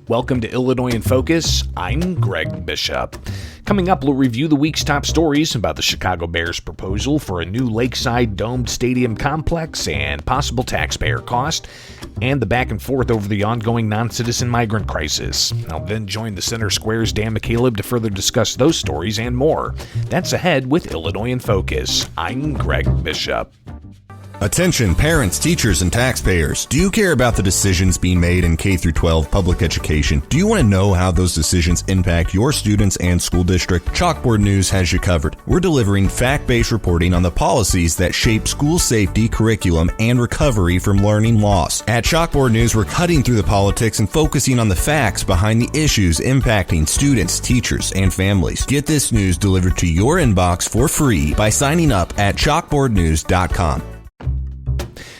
Welcome to Illinois in Focus. I'm Greg Bishop. Coming up, we'll review the week's top stories about the Chicago Bears' proposal for a new lakeside domed stadium complex and possible taxpayer cost, and the back and forth over the ongoing non-citizen migrant crisis. I'll then join the Center Square's Dan McCaleb to further discuss those stories and more. That's ahead with Illinois in Focus. I'm Greg Bishop. Attention parents, teachers, and taxpayers. Do you care about the decisions being made in K-12 public education? Do you want to know how those decisions impact your students and school district? Chalkboard News has you covered. We're delivering fact-based reporting on the policies that shape school safety, curriculum, and recovery from learning loss. At Chalkboard News, we're cutting through the politics and focusing on the facts behind the issues impacting students, teachers, and families. Get this news delivered to your inbox for free by signing up at chalkboardnews.com.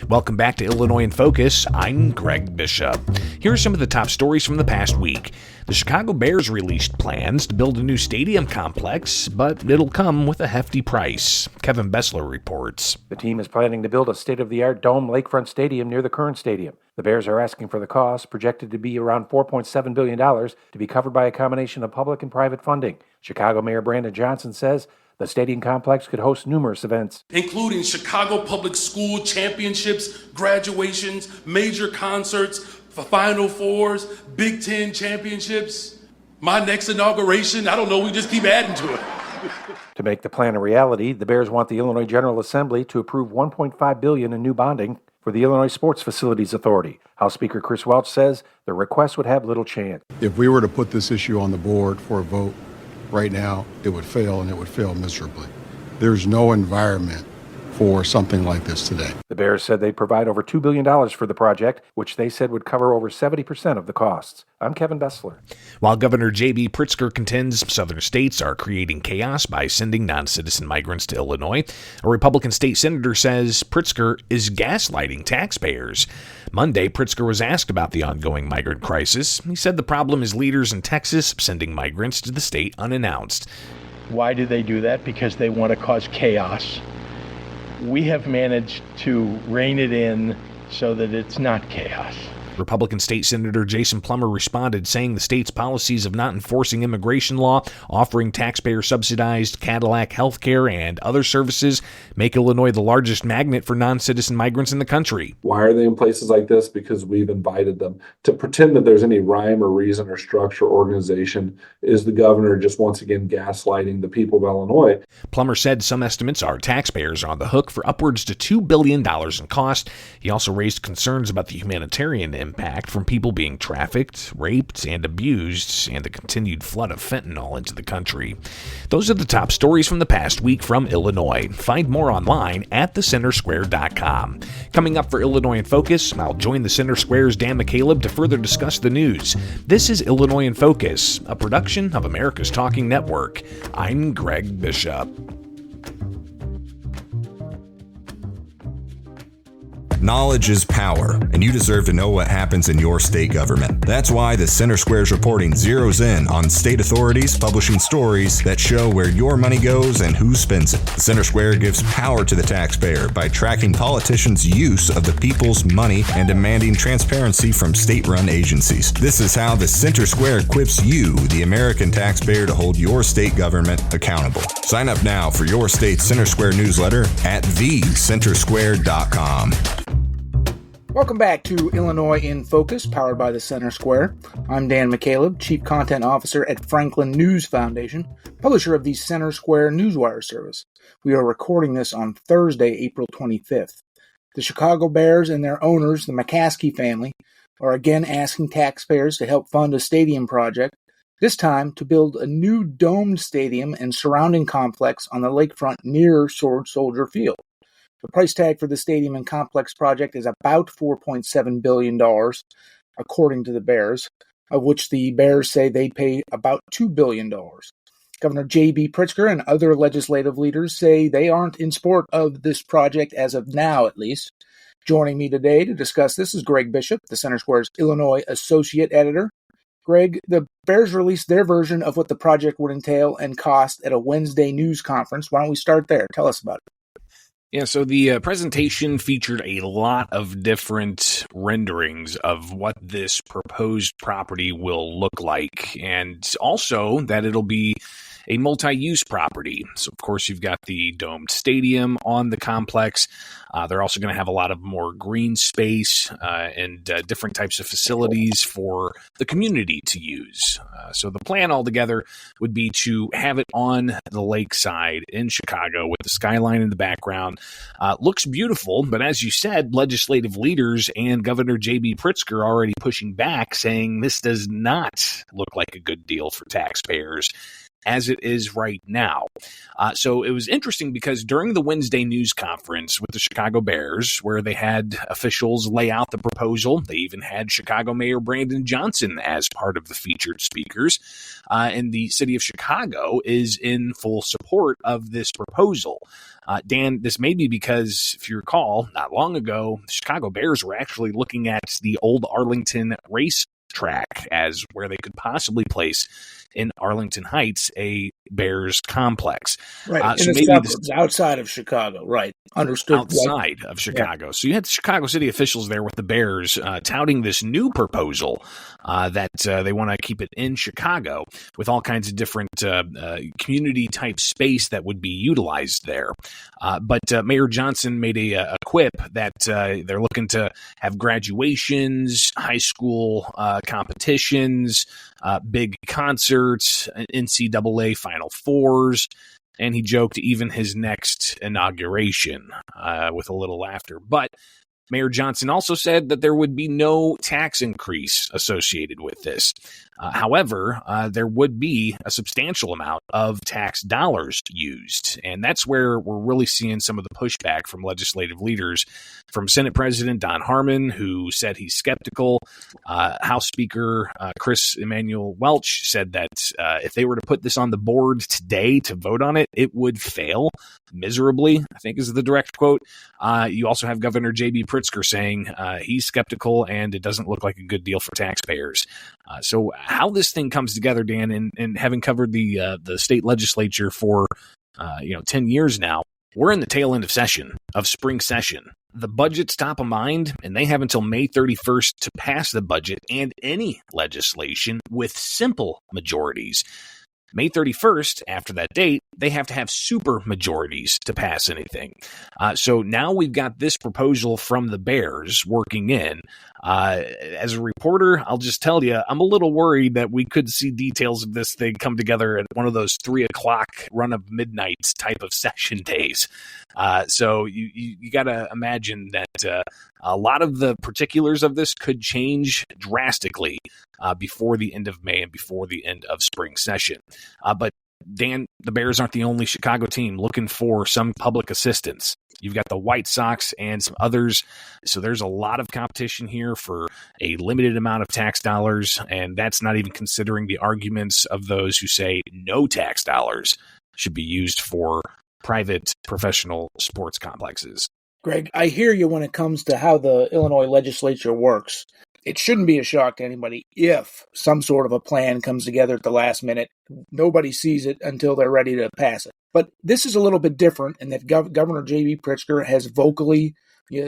Welcome back to Illinois in Focus. I'm Greg Bishop. Here are some of the top stories from the past week. The Chicago Bears released plans to build a new stadium complex, but it'll come with a hefty price. Kevin Bessler reports. The team is planning to build a state-of-the-art dome lakefront stadium near the current stadium. The Bears are asking for the cost, projected to be around $4.7 billion, to be covered by a combination of public and private funding. Chicago Mayor Brandon Johnson says the stadium complex could host numerous events, including Chicago Public School championships, graduations, major concerts, Final Fours, Big Ten championships. My next inauguration, I don't know, we just keep adding to it. To make the plan a reality, the Bears want the Illinois General Assembly to approve $1.5 billion in new bonding for the Illinois Sports Facilities Authority. House Speaker Chris Welch says the request would have little chance. If we were to put this issue on the board for a vote right now, it would fail, and it would fail miserably. There's no environment for something like this today. The Bears said they'd provide over $2 billion for the project, which they said would cover over 70% of the costs. I'm Kevin Bessler. While Governor J.B. Pritzker contends southern states are creating chaos by sending non-citizen migrants to Illinois, a Republican state senator says Pritzker is gaslighting taxpayers. Monday, Pritzker was asked about the ongoing migrant crisis. He said the problem is leaders in Texas sending migrants to the state unannounced. Why do they do that? Because they want to cause chaos. We have managed to rein it in so that it's not chaos. Republican State Senator Jason Plummer responded, saying the state's policies of not enforcing immigration law, offering taxpayer-subsidized Cadillac health care and other services make Illinois the largest magnet for non-citizen migrants in the country. Why are they in places like this? Because we've invited them. To pretend that there's any rhyme or reason or structure or organization is the governor just once again gaslighting the people of Illinois. Plummer said some estimates are taxpayers are on the hook for upwards to $2 billion in cost. He also raised concerns about the humanitarian impact from people being trafficked, raped, and abused, and the continued flood of fentanyl into the country. Those are the top stories from the past week from Illinois. Find more online at thecentersquare.com. Coming up for Illinois in Focus, I'll join the Center Square's Dan McCaleb to further discuss the news. This is Illinois in Focus, a production of America's Talking Network. I'm Greg Bishop. Knowledge is power, and you deserve to know what happens in your state government. That's why the Center Square's reporting zeroes in on state authorities publishing stories that show where your money goes and who spends it. The Center Square gives power to the taxpayer by tracking politicians' use of the people's money and demanding transparency from state-run agencies. This is how the Center Square equips you, the American taxpayer, to hold your state government accountable. Sign up now for your state's Center Square newsletter at thecentersquare.com. Welcome back to Illinois in Focus, powered by the Center Square. I'm Dan McCaleb, Chief Content Officer at Franklin News Foundation, publisher of the Center Square Newswire service. We are recording this on Thursday, April 25th. The Chicago Bears and their owners, the McCaskey family, are again asking taxpayers to help fund a stadium project, this time to build a new domed stadium and surrounding complex on the lakefront near Sword Soldier Field. The price tag for the stadium and complex project is about $4.7 billion, according to the Bears, of which the Bears say they'd pay about $2 billion. Governor J.B. Pritzker and other legislative leaders say they aren't in support of this project as of now, at least. Joining me today to discuss this is Greg Bishop, the Center Square's Illinois Associate Editor. Greg, the Bears released their version of what the project would entail and cost at a Wednesday news conference. Why don't we start there? Tell us about it. Yeah, so the presentation featured a lot of different renderings of what this proposed property will look like, and also that it'll be a multi-use property. So, of course, you've got the domed stadium on the complex. They're also going to have a lot of more green space and different types of facilities for the community to use. So the plan altogether would be to have it on the lakeside in Chicago with the skyline in the background. Looks beautiful, but as you said, legislative leaders and Governor J.B. Pritzker are already pushing back, saying this does not look like a good deal for taxpayers as it is right now. So it was interesting because during the Wednesday news conference with the Chicago Bears, where they had officials lay out the proposal, they even had Chicago Mayor Brandon Johnson as part of the featured speakers, and the city of Chicago is in full support of this proposal. Dan, this may be because, if you recall, not long ago, the Chicago Bears were actually looking at the old Arlington race track as where they could possibly place in Arlington Heights a Bears complex. Right, So in the maybe suburbs, outside of Chicago, right. Understood. outside of Chicago. Yeah. So you had the Chicago city officials there with the Bears touting this new proposal that they want to keep it in Chicago with all kinds of different community-type space that would be utilized there. But Mayor Johnson made a quip that they're looking to have graduations, high school competitions, big concerts, NCAA Final Fours, and he joked even his next inauguration with a little laughter. But Mayor Johnson also said that there would be no tax increase associated with this. However, there would be a substantial amount of tax dollars used, and that's where we're really seeing some of the pushback from legislative leaders, from Senate President Don Harmon, who said he's skeptical. House Speaker Chris Emanuel Welch said that if they were to put this on the board today to vote on it, it would fail miserably, I think is the direct quote. You also have Governor J.B. Pritzker saying he's skeptical and it doesn't look like a good deal for taxpayers. So how this thing comes together, Dan, and having covered the state legislature for 10 years now, we're in the tail end of spring session. The budget's top of mind, and they have until May 31st to pass the budget and any legislation with simple majorities. May 31st, after that date, they have to have super majorities to pass anything. So now we've got this proposal from the Bears working in. As a reporter, I'll just tell you, I'm a little worried that we could see details of this thing come together at one of those 3 o'clock run of midnight type of session days. So you got to imagine that a lot of the particulars of this could change drastically before the end of May and before the end of spring session. But Dan, the Bears aren't the only Chicago team looking for some public assistance. You've got the White Sox and some others. So there's a lot of competition here for a limited amount of tax dollars. And that's not even considering the arguments of those who say no tax dollars should be used for private professional sports complexes. Greg, I hear you when it comes to how the Illinois legislature works. It shouldn't be a shock to anybody if some sort of a plan comes together at the last minute. Nobody sees it until they're ready to pass it. But this is a little bit different in that Governor J.B. Pritzker has vocally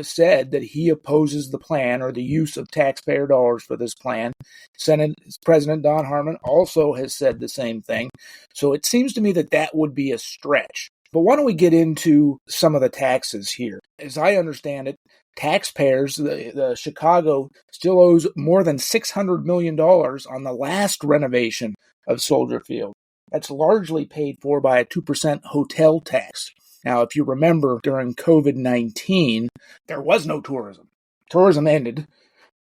said that he opposes the plan or the use of taxpayer dollars for this plan. Senate President Don Harmon also has said the same thing. So it seems to me that that would be a stretch. But why don't we get into some of the taxes here? As I understand it, taxpayers, the Chicago still owes more than $600 million on the last renovation of Soldier Field. That's largely paid for by a 2% hotel tax. Now, if you remember, during COVID-19, there was no tourism. Tourism ended.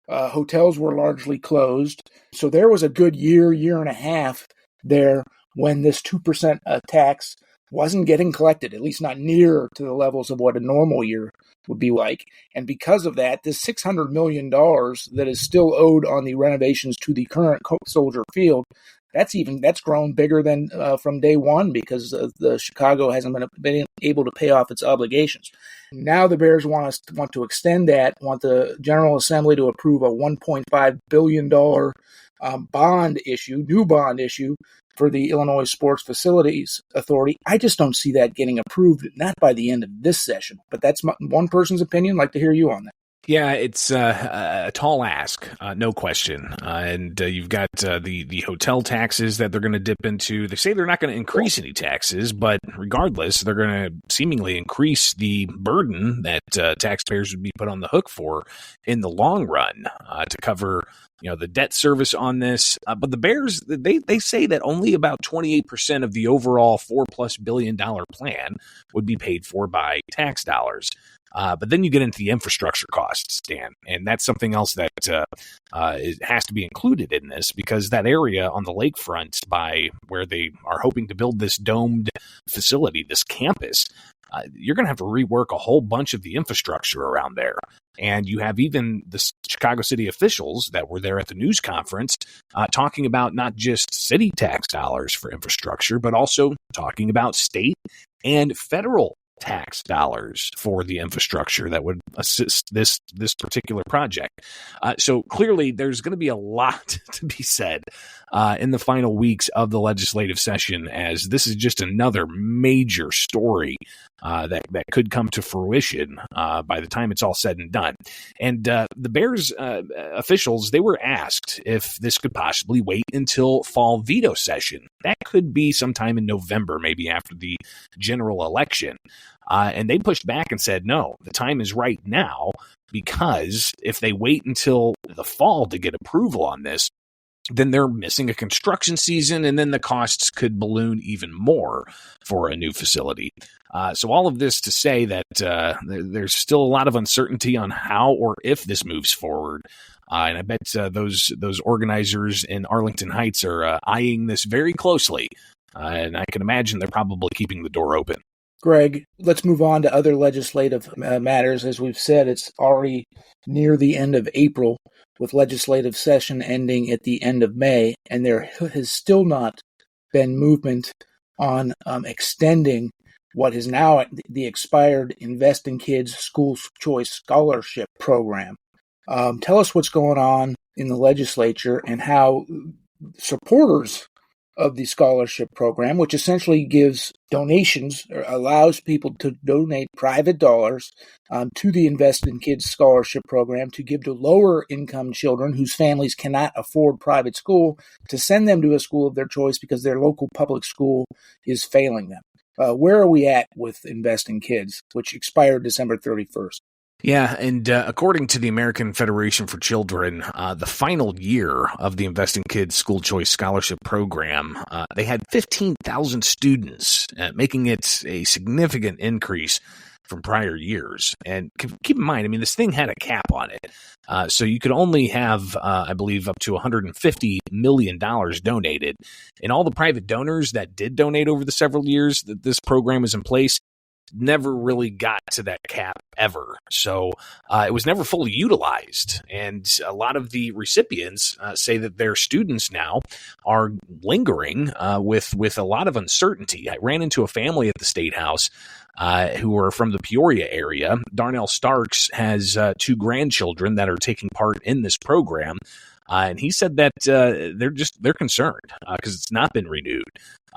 Hotels were largely closed. So there was a good year and a half there when this 2% tax wasn't getting collected, at least not near to the levels of what a normal year would be like. And because of that, this $600 million that is still owed on the renovations to the current Soldier Field, that's grown bigger than from day one because the Chicago hasn't been able to pay off its obligations. Now the Bears want to extend that, want the General Assembly to approve a $1.5 billion new bond issue for the Illinois Sports Facilities Authority. I just don't see that getting approved, not by the end of this session. But that's one person's opinion. I'd like to hear you on that. Yeah, it's a tall ask, no question. And you've got the hotel taxes that they're going to dip into. They say they're not going to increase any taxes, but regardless, they're going to seemingly increase the burden that taxpayers would be put on the hook for in the long run to cover the debt service on this. But the Bears, they say that only about 28% of the overall $4+ billion plan would be paid for by tax dollars. But then you get into the infrastructure costs, Dan, and that's something else that has to be included in this, because that area on the lakefront by where they are hoping to build this domed facility, this campus, you're going to have to rework a whole bunch of the infrastructure around there. And you have even the Chicago city officials that were there at the news conference talking about not just city tax dollars for infrastructure, but also talking about state and federal tax dollars for the infrastructure that would assist this particular project. So clearly there's going to be a lot to be said in the final weeks of the legislative session, as this is just another major story that could come to fruition by the time it's all said and done. And the Bears officials, they were asked if this could possibly wait until fall veto session. That could be sometime in November, maybe after the general election. And they pushed back and said, no, the time is right now, because if they wait until the fall to get approval on this, then they're missing a construction season, and then the costs could balloon even more for a new facility. So all of this to say that there's still a lot of uncertainty on how or if this moves forward. And I bet those organizers in Arlington Heights are eyeing this very closely. And I can imagine they're probably keeping the door open. Greg, let's move on to other legislative matters. As we've said, it's already near the end of April, with legislative session ending at the end of May, and there has still not been movement on extending what is now the expired Invest in Kids School Choice Scholarship Program. Tell us what's going on in the legislature and how supporters of the scholarship program, which essentially gives donations or allows people to donate private dollars to the Invest in Kids scholarship program to give to lower income children whose families cannot afford private school, to send them to a school of their choice because their local public school is failing them. Where are we at with Invest in Kids, which expired December 31st? Yeah, and according to the American Federation for Children, the final year of the Invest in Kids School Choice Scholarship Program, they had 15,000 students, making it a significant increase from prior years. And keep in mind, I mean, this thing had a cap on it. So you could only have, I believe, up to $150 million donated. And all the private donors that did donate over the several years that this program was in place never really got to that cap ever. So it was never fully utilized. And a lot of the recipients say that their students now are lingering with a lot of uncertainty. I ran into a family at the State House who are from the Peoria area. Darnell Starks has 2 grandchildren that are taking part in this program. And he said that they're concerned because it's not been renewed.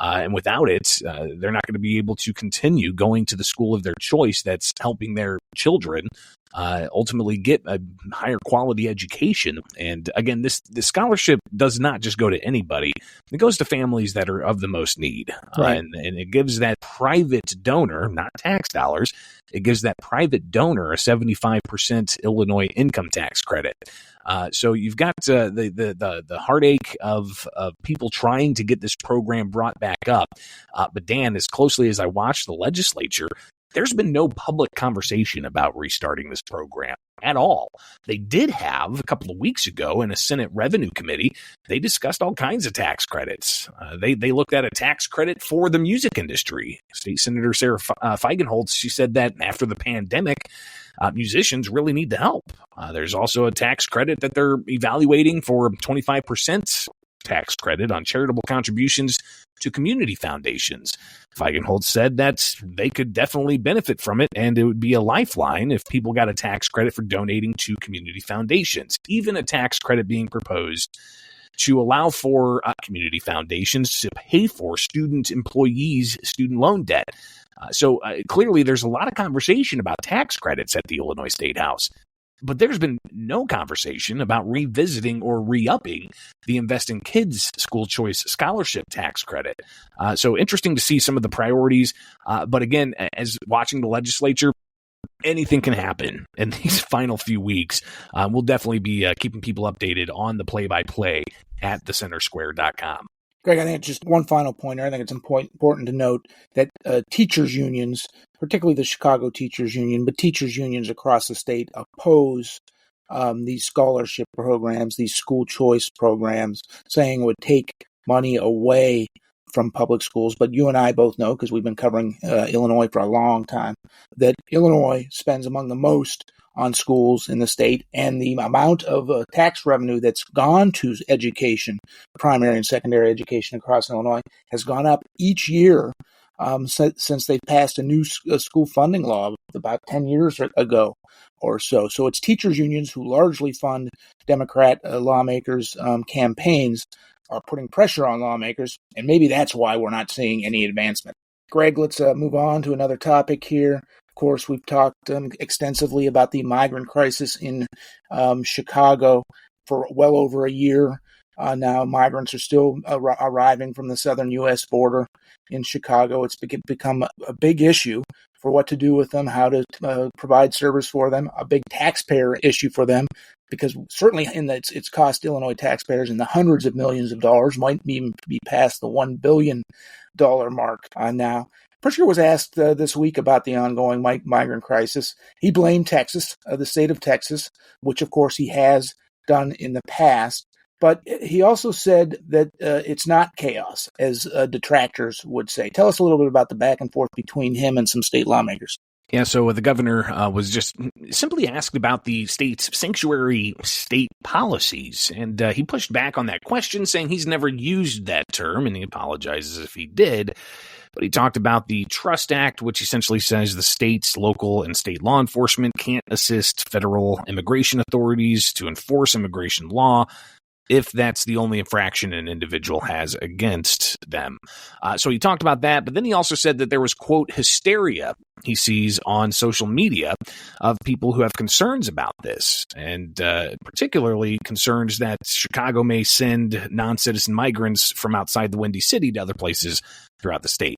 And without it, they're not going to be able to continue going to the school of their choice that's helping their children ultimately get a higher quality education. And again, this scholarship does not just go to anybody. It goes to families that are of the most need. Right. And it gives that private donor, not tax dollars, it gives that private donor a 75% Illinois income tax credit. So you've got the heartache of people trying to get this program brought back up. But Dan, as closely as I watched the legislature, there's been no public conversation about restarting this program at all. They did have a couple of weeks ago in a Senate Revenue Committee, they discussed all kinds of tax credits. They looked at a tax credit for the music industry. State Senator Sarah Feigenholtz, she said that after the pandemic, musicians really need the help. There's also a tax credit that they're evaluating for 25% tax credit on charitable contributions to community foundations. Feigenholtz said that they could definitely benefit from it, and it would be a lifeline if people got a tax credit for donating to community foundations. Even a tax credit being proposed to allow for community foundations to pay for student employees' student loan debt. So clearly there's a lot of conversation about tax credits at the Illinois State House, but there's been no conversation about revisiting or re-upping the Invest in Kids school choice scholarship tax credit. So interesting to see some of the priorities. But again, as watching the legislature, anything can happen in these final few weeks. We'll definitely be keeping people updated on the play-by-play at thecentersquare.com. Greg, I think just one final pointer. I think it's important to note that teachers' unions, particularly the Chicago Teachers Union, but teachers' unions across the state oppose these scholarship programs, these school choice programs, saying it would take money away from public schools. But you and I both know, because we've been covering Illinois for a long time, that Illinois spends among the most on schools in the state, and the amount of tax revenue that's gone to education, primary and secondary education across Illinois, has gone up each year since they passed a new school funding law about 10 years ago or so. So it's teachers' unions who largely fund Democrat lawmakers' campaigns are putting pressure on lawmakers, and maybe that's why we're not seeing any advancement. Greg, let's move on to another topic here. Of course, we've talked extensively about the migrant crisis in Chicago for well over a year. Now, migrants are still arriving from the southern U.S. border in Chicago. It's become a big issue for what to do with them, how to provide service for them, a big taxpayer issue for them, because certainly it's cost Illinois taxpayers in the hundreds of millions of dollars, might even be past the $1 billion mark now. Pritzker was asked this week about the ongoing migrant crisis. He blamed Texas, the state of Texas, which of course he has done in the past. But he also said that it's not chaos, as detractors would say. Tell us a little bit about the back and forth between him and some state lawmakers. Yeah, so the governor was just simply asked about the state's sanctuary state policies, and he pushed back on that question, saying he's never used that term, and he apologizes if he did. But he talked about the Trust Act, which essentially says the state's local and state law enforcement can't assist federal immigration authorities to enforce immigration law if that's the only infraction an individual has against them. So he talked about that, but then he also said that there was, quote, hysteria he sees on social media of people who have concerns about this, and particularly concerns that Chicago may send non-citizen migrants from outside the Windy City to other places throughout the state.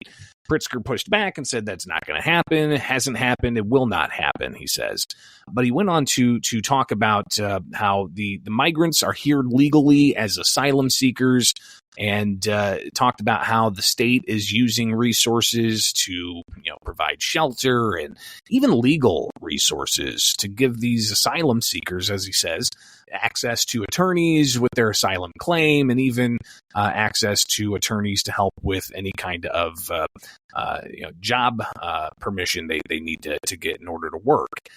Pritzker pushed back and said that's not going to happen. It hasn't happened. It will not happen, he says. But he went on to talk about how the migrants are here legally as asylum seekers, and talked about how the state is using resources to provide shelter and even legal resources to give these asylum seekers, as he says, access to attorneys with their asylum claim, and even access to attorneys to help with any kind of job permission they need to get in order to work.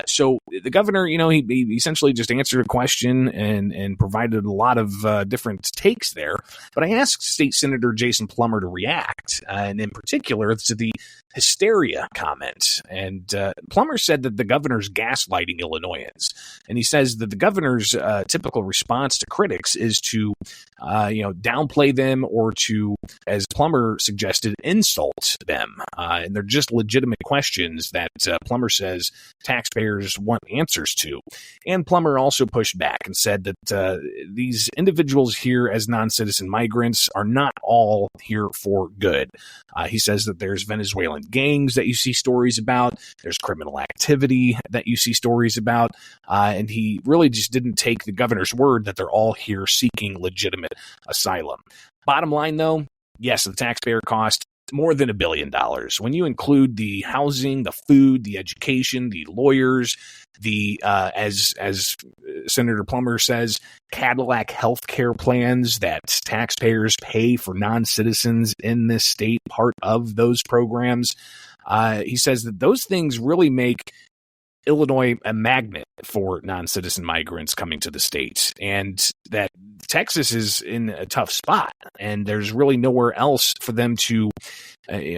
So the governor, he essentially just answered a question and provided a lot of different takes there. But I asked State Senator Jason Plummer to react, and in particular to the hysteria comment. And Plummer said that the governor's gaslighting Illinoisans. And he says that the governor's typical response to critics is to, downplay them, or to, as Plummer suggested, insult them. And they're just legitimate questions that Plummer says taxpayers want answers to. And Plummer also pushed back and said that these individuals here as non-citizen migrants are not all here for good. He says that there's Venezuelan gangs that you see stories about, there's criminal activity that you see stories about, and he really just didn't take the governor's word that they're all here seeking legitimate asylum. Bottom line, though, yes, the taxpayer cost more than $1 billion. When you include the housing, the food, the education, the lawyers, the as Senator Plummer says, Cadillac health care plans that taxpayers pay for non-citizens in this state, part of those programs. He says that those things really make Illinois a magnet for non-citizen migrants coming to the state, and that Texas is in a tough spot, and there's really nowhere else for them to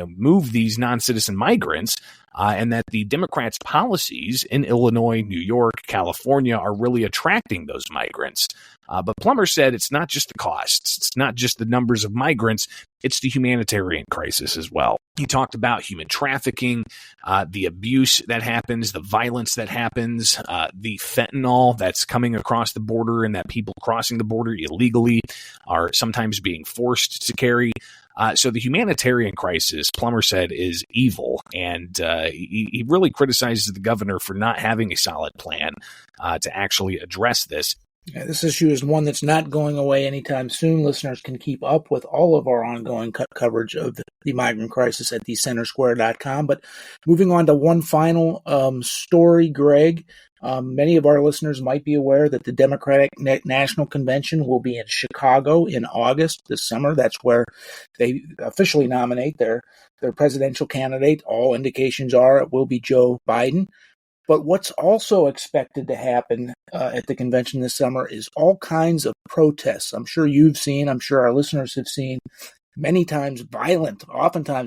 move these non-citizen migrants, and that the Democrats' policies in Illinois, New York, California are really attracting those migrants. But Plummer said it's not just the costs. It's not just the numbers of migrants. It's the humanitarian crisis as well. He talked about human trafficking, the abuse that happens, the violence that happens, the fentanyl that's coming across the border, and that people crossing the border illegally are sometimes being forced to carry. So the humanitarian crisis, Plummer said, is evil, and he really criticizes the governor for not having a solid plan to actually address this. Yeah, this issue is one that's not going away anytime soon. Listeners can keep up with all of our ongoing coverage of the migrant crisis at thecentersquare.com. But moving on to one final story, Greg. Many of our listeners might be aware that the Democratic National Convention will be in Chicago in August this summer. That's where they officially nominate their presidential candidate. All indications are it will be Joe Biden. But what's also expected to happen at the convention this summer is all kinds of protests. I'm sure you've seen, I'm sure our listeners have seen, oftentimes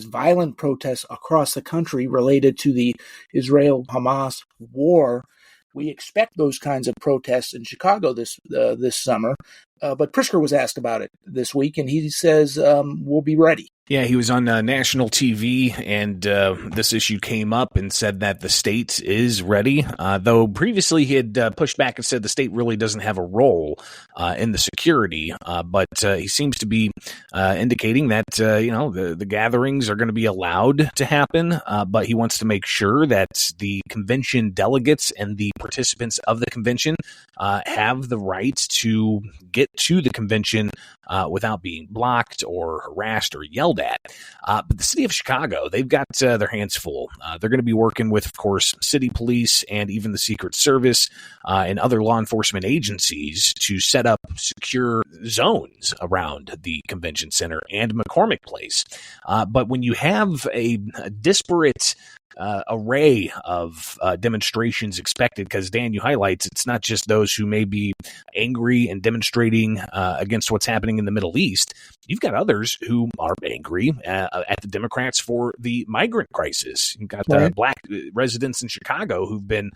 violent protests across the country related to the Israel-Hamas war. We expect those kinds of protests in Chicago this summer. But Pritzker was asked about it this week, and he says we'll be ready. Yeah, he was on national TV, and this issue came up and said that the state is ready, though previously he had pushed back and said the state really doesn't have a role in the security, but he seems to be indicating that, the gatherings are going to be allowed to happen, but he wants to make sure that the convention delegates and the participants of the convention have the right to get to the convention without being blocked or harassed or yelled at. But the city of Chicago, they've got their hands full. They're going to be working with, of course, city police and even the Secret Service and other law enforcement agencies to set up secure zones around the convention center and McCormick Place. But when you have a disparate array of demonstrations expected, because Dan, you highlight it's not just those who may be angry and demonstrating against what's happening in the Middle East. You've got others who are angry at the Democrats for the migrant crisis. You've got black residents in Chicago who've been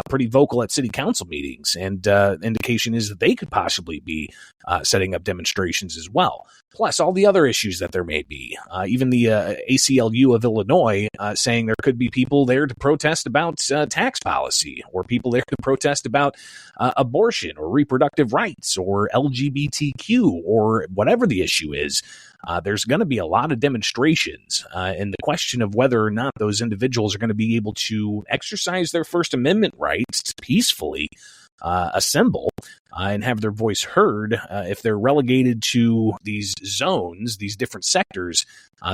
pretty vocal at city council meetings, and indication is that they could possibly be setting up demonstrations as well. Plus all the other issues that there may be. Even the ACLU of Illinois saying there could be people there to protest about tax policy, or people there to protest about abortion or reproductive rights or LGBTQ or whatever the issue is. There's going to be a lot of demonstrations, and the question of whether or not those individuals are going to be able to exercise their First Amendment rights to peacefully assemble and have their voice heard. If they're relegated to these zones, these different sectors,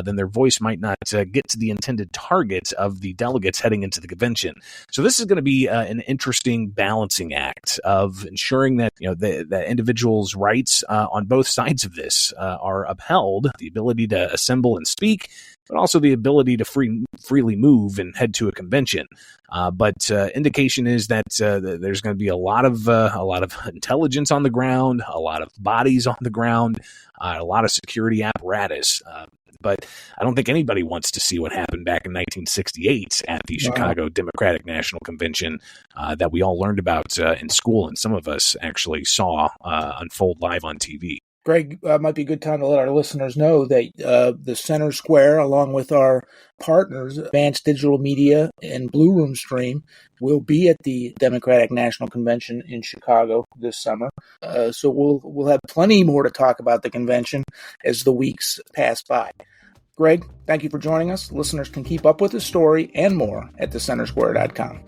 then their voice might not get to the intended target of the delegates heading into the convention. So this is going to be an interesting balancing act of ensuring that the individuals' rights on both sides of this are upheld, the ability to assemble and speak, but also the ability to freely move and head to a convention. But indication is that there's going to be a lot of intelligence on the ground, a lot of bodies on the ground, a lot of security apparatus. But I don't think anybody wants to see what happened back in 1968 at the Chicago Democratic National Convention that we all learned about in school, and some of us actually saw unfold live on TV. Greg, might be a good time to let our listeners know that the Center Square, along with our partners, Advanced Digital Media and Blue Room Stream, will be at the Democratic National Convention in Chicago this summer. So we'll have plenty more to talk about the convention as the weeks pass by. Greg, thank you for joining us. Listeners can keep up with the story and more at thecentersquare.com.